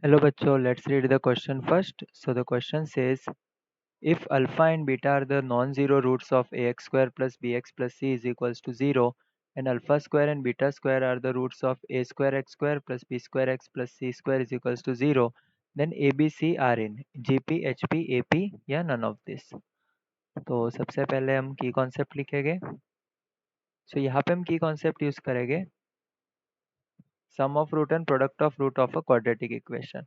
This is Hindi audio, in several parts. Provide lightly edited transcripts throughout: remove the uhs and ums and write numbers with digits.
Hello bachcho, let's read the question first. So the question says, if alpha and beta are the non-zero roots of ax square plus bx plus c is equals to 0, and alpha square and beta square are the roots of a square x square plus b square x plus c square is equals to 0, then abc are in gp, hp, ap या none of this. तो सबसे पहले हम की कॉन्सेप्ट लिखेंगे. सो यहाँ पे हम की कॉन्सेप्ट यूज करेंगे sum of root and product of root of a quadratic equation.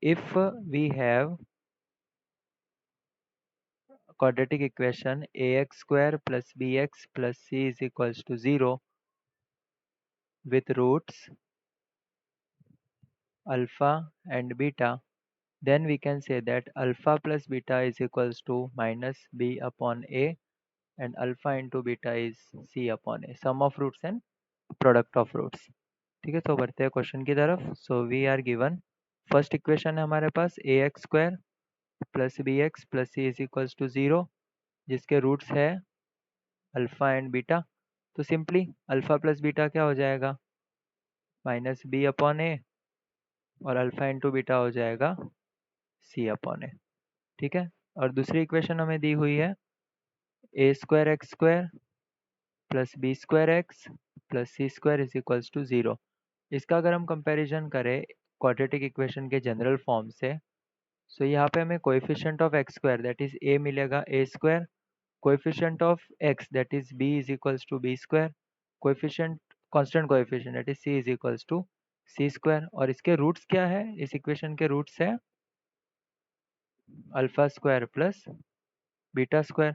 if we have quadratic equation ax square plus bx plus c is equals to 0 with roots alpha and beta, then we can say that alpha plus beta is equals to minus b upon a, and alpha into beta is c upon a, sum of roots and product of roots. ठीक है, तो बढ़ते हैं क्वेश्चन की तरफ. So we are given first equation है हमारे पास A X square plus B X plus C is equals to 0, जिसके रूट्स है अल्फा एंड बीटा. तो सिंपली अल्फा प्लस बीटा क्या हो जाएगा, माइनस बी अपॉन ए, और अल्फा इंटू बीटा हो जाएगा सी अपॉन ए. ठीक है, और दूसरी इक्वेशन हमें दी हुई है A square X square plus B square X plus C square is equals to 0. इसका अगर हम कंपैरिजन करें क्वाड्रेटिक इक्वेशन के जनरल फॉर्म से, सो यहाँ पे हमें coefficient of X square that is A मिलेगा A square, coefficient of X that is B is equals to B square, coefficient constant coefficient that is C is equals to C square. और इसके रूट्स क्या है, इस इक्वेशन के रूट्स है alpha square plus beta square.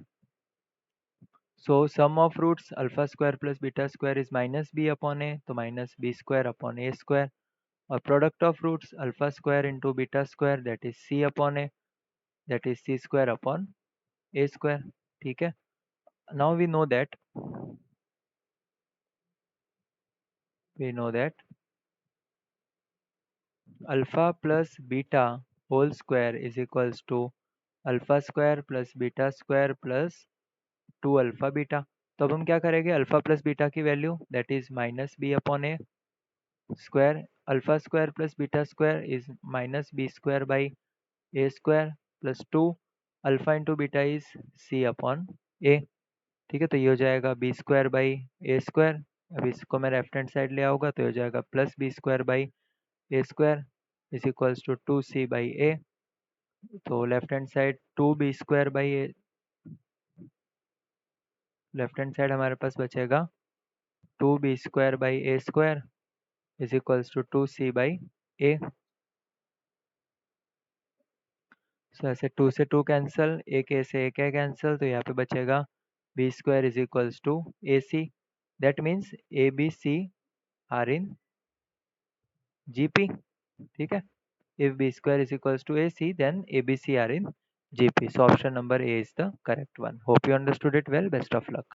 So sum of roots alpha square plus beta square is minus B upon A, तो minus B square upon A square, और product of roots alpha square into beta square that is C upon A, that is C square upon A square. ठीक है, now we know that alpha plus beta whole square is equals to alpha square plus beta square plus 2 alpha beta. तो अब हम क्या करेंगे, अल्फा प्लस बीटा की value that is minus B upon A square, alpha square plus beta square is minus B square by A square plus 2 alpha into beta is C upon A. ठीक है, तो ये हो जाएगा B square by A square. अब इसको मैं लेफ्ट हैंड साइड ले आऊँगा तो हो जाएगा plus B square by A square is equals to 2c by A. तो left hand side 2b square by A, left hand side हमारे पास बचेगा 2b square by A square is equals to 2c by A. So ऐसे 2 से 2 कैंसिल, एक ए से एक है कैंसिल, तो यहाँ पे बचेगा b square is equals to A C. That means A B C are in G P. ठीक है, if b square is equals to ac, then abc are in gp. So option number a is the correct one. Hope you understood it well. Best of luck.